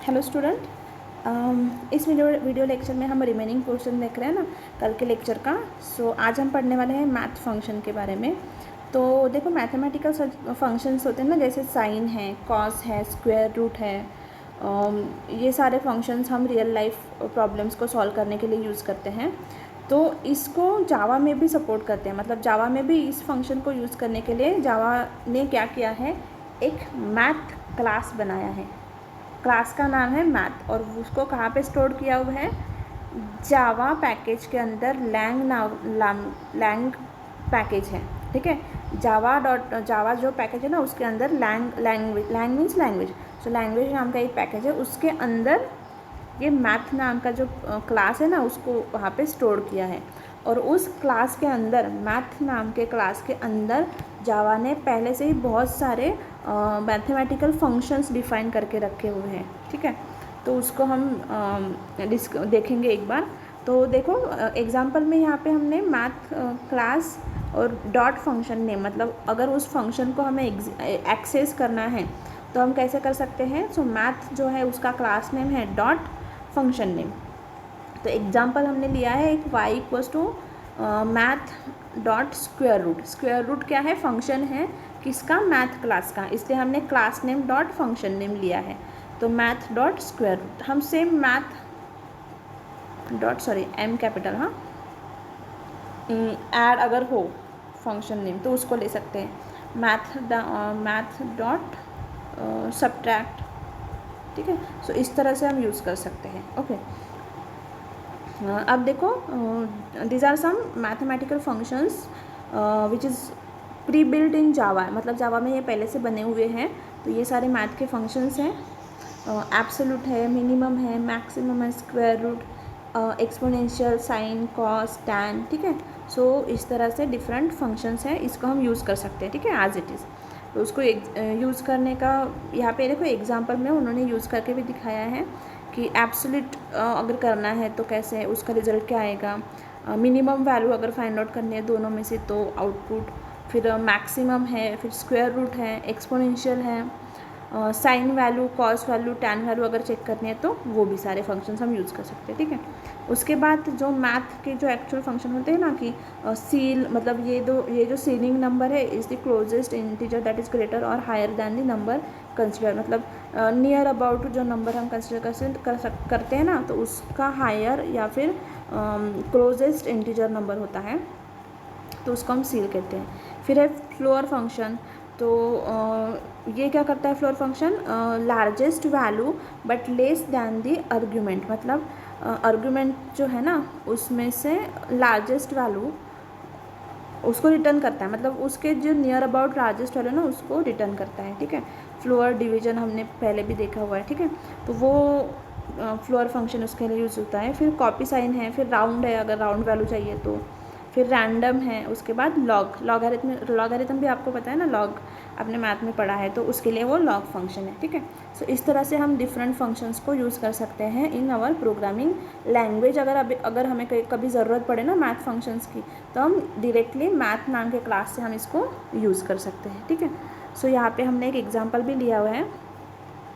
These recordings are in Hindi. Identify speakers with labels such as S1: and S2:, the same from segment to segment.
S1: हेलो स्टूडेंट, इस वीडियो लेक्चर में हम रिमेनिंग पोर्शन देख रहे हैं ना कल के लेक्चर का। आज हम पढ़ने वाले हैं मैथ फंक्शन के बारे में। तो देखो, मैथमेटिकल फंक्शंस होते हैं ना, जैसे साइन है, कॉस है, स्क्वायर रूट है। ये सारे फंक्शंस हम रियल लाइफ प्रॉब्लम्स को सॉल्व करने के लिए यूज़ करते हैं। तो इसको जावा में भी सपोर्ट करते हैं, मतलब जावा में भी इस फंक्शन को यूज़ करने के लिए जावा ने क्या किया है, एक मैथ क्लास बनाया है। क्लास का नाम है मैथ, और उसको कहाँ पे स्टोर किया हुआ है, जावा पैकेज के अंदर लैंग पैकेज है। ठीक है, जावा जो पैकेज है ना, उसके अंदर lang means language, so language नाम का एक पैकेज है, उसके अंदर ये मैथ नाम का जो क्लास है ना, उसको वहाँ पे स्टोर किया है। और उस क्लास के अंदर, मैथ नाम के क्लास के अंदर, जावा ने पहले से ही बहुत सारे मैथमेटिकल फंक्शंस डिफाइन करके रखे हुए हैं। ठीक है, तो उसको हम देखेंगे एक बार। तो देखो, एग्जांपल में यहाँ पे हमने मैथ क्लास और डॉट फंक्शन नेम, मतलब अगर उस फंक्शन को हमें एक्सेस करना है तो हम कैसे कर सकते हैं। सो मैथ जो है उसका क्लास नेम है डॉट फंक्शन नेम। तो एग्जांपल हमने लिया है एक y equals to Math dot square root. Square root क्या है, फंक्शन है किसका, मैथ क्लास का, इसलिए हमने class name dot function name लिया है। तो मैथ डॉट स्क्वायर रूट, हम same Math dot M capital, हाँ, ऐड अगर हो फंक्शन नेम तो उसको ले सकते हैं, मैथ डॉट सब्ट्रैक्ट। ठीक है, सो इस तरह से हम यूज़ कर सकते हैं। ओके, अब देखो, these are some mathematical functions which is prebuilt in Java, मतलब जावा में ये पहले से बने हुए हैं। तो ये सारे मैथ के फंक्शंस हैं, एब्सोल्यूट है, मिनिमम है, मैक्सिमम है, square root, exponential, sine, cos, tan. ठीक है, सो इस तरह से डिफरेंट फंक्शंस हैं, इसको हम यूज़ कर सकते हैं। ठीक है, एज इट इज़। तो उसको यूज़ करने का यहाँ पे देखो एग्जांपल में उन्होंने यूज़ करके भी दिखाया है कि एब्सोल्यूट अगर करना है तो कैसे, उसका रिजल्ट क्या आएगा, मिनिमम वैल्यू अगर फाइंड आउट करनी है दोनों में से तो आउटपुट, फिर मैक्सिमम है, फिर स्क्वायर रूट है, एक्सपोनेंशियल है, sine value, cos value, tan value अगर चेक करनी है तो वो भी सारे फंक्शंस हम यूज़ कर सकते हैं। ठीक है, उसके बाद जो मैथ के जो एक्चुअल फंक्शन होते हैं ना, कि सील, मतलब ये जो सीलिंग नंबर है is the closest integer that is greater और higher than the number consider, मतलब नियर अबाउट जो नंबर हम कंसिडर करते हैं ना, तो उसका हायर या फिर क्लोजेस्ट इंटीजर नंबर होता है, तो उसको हम सील कहते हैं। फिर है फ्लोर फंक्शन। तो ये क्या करता है floor function, largest value but less than the argument, मतलब आर्ग्यूमेंट जो है ना उसमें से लार्जेस्ट वैल्यू उसको रिटर्न करता है, मतलब उसके जो नियर अबाउट लार्जेस्ट वैल्यू ना उसको रिटर्न करता है। ठीक है, फ्लोर डिवीजन हमने पहले भी देखा हुआ है। ठीक है, तो वो फ्लोर फंक्शन उसके लिए यूज़ होता है। फिर कॉपी साइन है, फिर राउंड है अगर राउंड वैल्यू चाहिए तो, फिर रैंडम है, उसके बाद लॉगरिथम भी आपको पता है ना, लॉग आपने मैथ में पढ़ा है, तो उसके लिए वो लॉग फंक्शन है। ठीक है, सो इस तरह से हम डिफरेंट फंक्शंस को यूज़ कर सकते हैं इन आवर प्रोग्रामिंग लैंग्वेज। अगर हमें कभी ज़रूरत पड़े ना मैथ फंक्शंस की, तो हम डायरेक्टली मैथ नाम के क्लास से हम इसको यूज़ कर सकते हैं। ठीक है, सो यहाँ पे हमने एक एग्जांपल भी लिया हुआ है।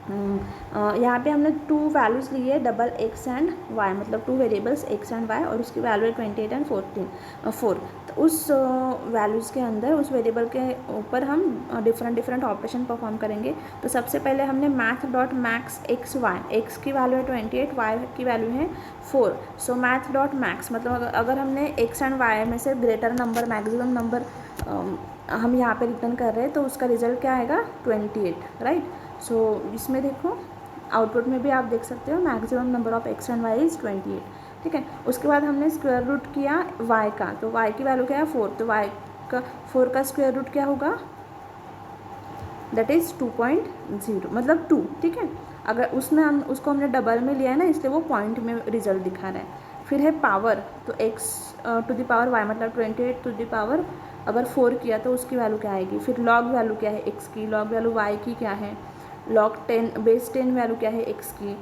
S1: यहाँ पे हमने 2 वैल्यूज़ ली है, डबल एक्स एंड वाई, मतलब 2 वेरिएबल्स एक्स एंड वाई, और उसकी वैल्यू है 28 एंड 4। तो उस वैल्यूज़ के अंदर, उस वेरिएबल के ऊपर हम डिफरेंट ऑपरेशन परफॉर्म करेंगे। तो सबसे पहले हमने Math dot max x y, x की वैल्यू है 28, वाई की वैल्यू है 4। सो मैथ डॉट मैक्स, मतलब अगर हमने एक्स एंड वाई में से ग्रेटर नंबर, मैक्सिमम नंबर हम यहाँ पे रिटर्न कर रहे हैं, तो उसका रिजल्ट क्या आएगा, 28, राइट। सो इसमें देखो आउटपुट में भी आप देख सकते हो maximum number of x and y is 28। ठीक है, उसके बाद हमने स्क्वायर रूट किया वाई का, तो वाई की वैल्यू क्या है 4, तो वाई का 4 का स्क्वायर रूट क्या होगा, दैट इज़ 2.0, मतलब 2। ठीक है, अगर उसमें उसको हमने डबल में लिया है ना, इसलिए वो पॉइंट में रिजल्ट दिखा रहा है। फिर है पावर, तो x to the power y, मतलब 28 टू द पावर अगर 4 किया तो उसकी वैल्यू क्या आएगी। फिर लॉग वैल्यू क्या है x की, लॉग वैल्यू y की क्या है, लॉग 10 बेस 10 वैल्यू क्या है x की,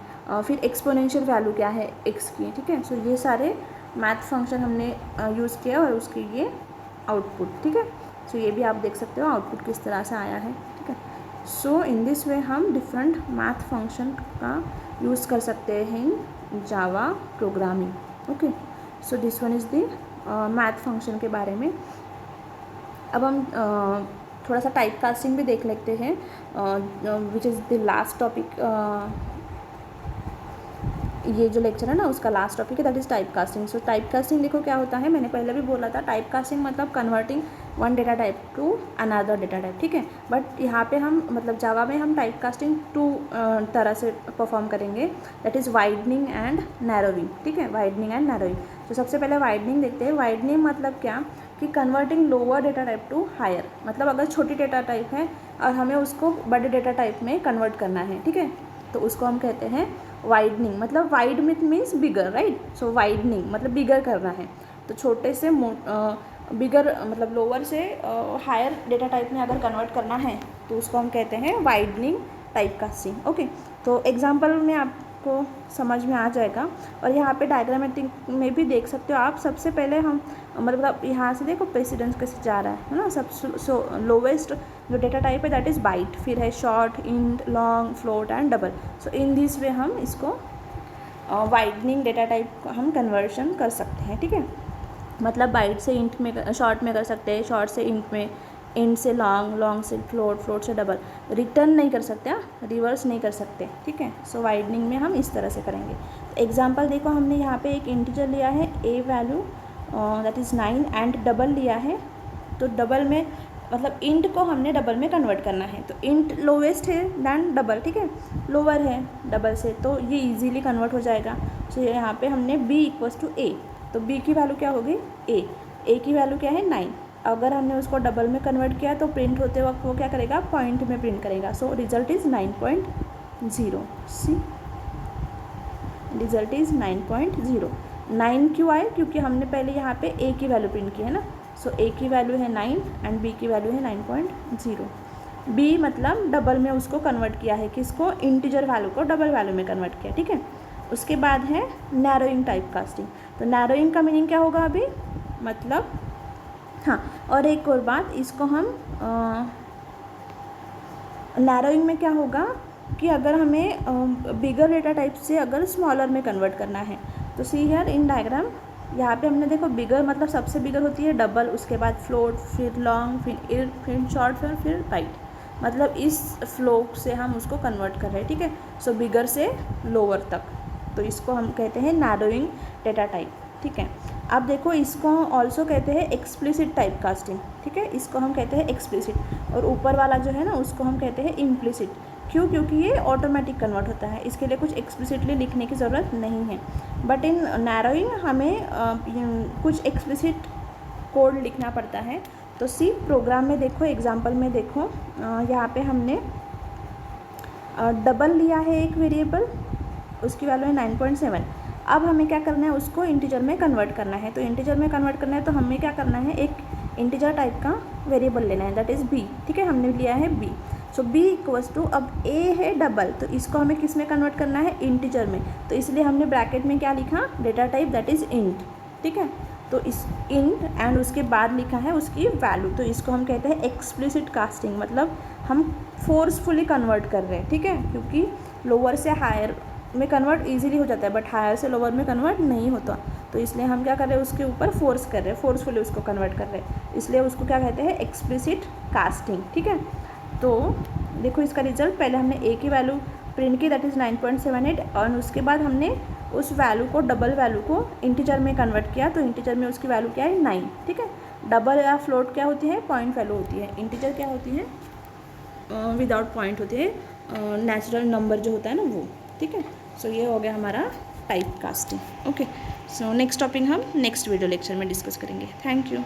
S1: फिर एक्सपोनेंशियल वैल्यू क्या है x की। ठीक है, सो ये सारे मैथ फंक्शन हमने यूज़ किया और उसके ये आउटपुट। ठीक है, सो ये भी आप देख सकते हो आउटपुट किस तरह से आया है। ठीक है, सो इन दिस वे हम डिफरेंट मैथ फंक्शन का यूज़ कर सकते हैं in Java programming. Okay, so this one is the math function के बारे में। अब हम थोड़ा सा टाइप कास्टिंग भी देख लेते हैं, which is the last topic. ये जो लेक्चर है ना उसका लास्ट टॉपिक है, that is type casting. So type casting देखो क्या होता है, मैंने पहले भी बोला था, टाइप कास्टिंग मतलब converting one data type to another data type, ठीक है। बट यहाँ पे हम मतलब जावा में हम टाइप कास्टिंग टू तरह से परफॉर्म करेंगे, that is widening and narrowing, ठीक है, वाइडनिंग एंड नैरोइंग। तो सबसे पहले वाइडनिंग देखते हैं। वाइडनिंग मतलब क्या कि converting lower data type to higher, मतलब अगर छोटी डेटा टाइप है और हमें उसको बड़े डेटा टाइप में कन्वर्ट करना है, ठीक है, तो उसको हम कहते हैं वाइडनिंग। मतलब वाइड मीन्स बिगर, राइट। सो वाइडनिंग मतलब बिगर करना है, तो छोटे से बिगर मतलब लोअर से हायर डेटा टाइप में अगर कन्वर्ट करना है तो उसको हम कहते हैं वाइडनिंग टाइप कास्टिंग। ओके, तो एग्जांपल में आपको समझ में आ जाएगा। और यहाँ पे डायग्रामेटिक में भी देख सकते हो आप। सबसे पहले हम मतलब यहाँ से देखो प्रेसिडेंस कैसे जा रहा है ना। सब लोवेस्ट जो डेटा टाइप है दैट इज़ बाइट, फिर है short, int, long, float and double. So in this way हम इसको वाइडनिंग डेटा टाइप हम कन्वर्शन कर सकते हैं, ठीक है। मतलब बाइट से इंट में, शॉर्ट में कर सकते हैं, शॉर्ट से इंट में, इंट से लॉन्ग, लॉन्ग से फ्लोट, फ्लोट से डबल। रिटर्न नहीं कर सकते, रिवर्स नहीं कर सकते, ठीक है। सो वाइडनिंग में हम इस तरह से करेंगे। एग्जांपल देखो, हमने यहाँ पे एक इंटीजर लिया है a value that is 9 and double लिया है। तो डबल में मतलब इंट को हमने डबल में कन्वर्ट करना है, तो इंट लोवेस्ट है दैन डबल, ठीक है, लोअर है डबल से, तो ये इजीली कन्वर्ट हो जाएगा। सो यहाँ पे हमने b इक्वल्स टू ए, तो b की वैल्यू क्या होगी a की वैल्यू क्या है 9। अगर हमने उसको डबल में कन्वर्ट किया तो प्रिंट होते वक्त वो क्या करेगा, पॉइंट में प्रिंट करेगा। So result is 9.0। C result is 9.0। 9 क्यों आए, क्योंकि हमने पहले यहाँ पे a की वैल्यू प्रिंट की है ना। सो a की वैल्यू है 9 एंड b की वैल्यू है 9.0। b मतलब डबल में उसको कन्वर्ट किया है, किसको, इंटीजर वैल्यू को डबल वैल्यू में कन्वर्ट किया, ठीक है। उसके बाद है नैरोइंग टाइप कास्टिंग। तो नैरोइंग का मीनिंग क्या होगा अभी, मतलब हाँ, और एक और बात, इसको हम नैरोइंग में क्या होगा कि अगर हमें बिगर डेटा टाइप से अगर स्मॉलर में कन्वर्ट करना है, तो सी हियर इन डायग्राम, यहाँ पे हमने देखो बिगर मतलब सबसे बिगर होती है डबल, उसके बाद फ्लोट, फिर लॉन्ग, फिर शॉर्ट, फिर बाइट, मतलब इस फ्लो से हम उसको कन्वर्ट कर रहे हैं, ठीक है। सो बिगर से लोअर तक, तो इसको हम कहते हैं नैरोइंग डेटा टाइप, ठीक है। अब देखो, इसको ऑल्सो कहते हैं एक्सप्लिसिट टाइप कास्टिंग, ठीक है, इसको हम कहते हैं एक्सप्लिसिट। और ऊपर वाला जो है ना उसको हम कहते हैं इम्प्लिसिट। क्यों, क्योंकि ये ऑटोमेटिक कन्वर्ट होता है, इसके लिए कुछ एक्सप्लिसिटली लिखने की ज़रूरत नहीं है। बट इन नैरोइंग हमें कुछ एक्सप्लिसिट कोड लिखना पड़ता है। तो सी प्रोग्राम में देखो, एग्जाम्पल में देखो, यहाँ पे हमने डबल लिया है एक वेरिएबल, उसकी वैल्यू है 9.7। अब हमें क्या करना है, उसको इंटीजर में कन्वर्ट करना है। तो इंटीजर में कन्वर्ट करना है तो हमें क्या करना है, एक इंटीजर टाइप का वेरिएबल लेना है, दैट इज़ b, ठीक है, हमने लिया है b। So b equals to, अब a है डबल, तो इसको हमें किस में कन्वर्ट करना है, इंटीजर में, तो इसलिए हमने ब्रैकेट में क्या लिखा, data type that is int, ठीक है। तो इस इंट एंड उसके बाद लिखा है उसकी वैल्यू, तो इसको हम कहते हैं एक्सप्लिसिट कास्टिंग, मतलब हम फोर्सफुली कन्वर्ट कर रहे हैं, ठीक है, क्योंकि लोअर से हायर में कन्वर्ट इजीली हो जाता है, बट हायर से लोअर में कन्वर्ट नहीं होता, तो इसलिए हम क्या कर रहे हैं, उसके ऊपर फोर्स कर रहे हैं, फोर्सफुली उसको कन्वर्ट कर रहे हैं, इसलिए उसको क्या कहते हैं, एक्सप्लिसिट कास्टिंग, ठीक है। तो देखो इसका रिजल्ट, पहले हमने a की वैल्यू प्रिंट की दैट इज़ 9.78, और उसके बाद हमने उस वैल्यू को, डबल वैल्यू को इंटीजर में कन्वर्ट किया, तो इंटीजर में उसकी वैल्यू क्या है, 9, ठीक है। डबल या फ्लोट क्या होती है, पॉइंट वैल्यू होती है, इंटीजर क्या होती है, विदाउट पॉइंट होती है, नेचुरल नंबर जो होता है ना वो, ठीक है। सो ये हो गया हमारा type casting. Okay, so next topic हम नेक्स्ट वीडियो लेक्चर में डिस्कस करेंगे। Thank you.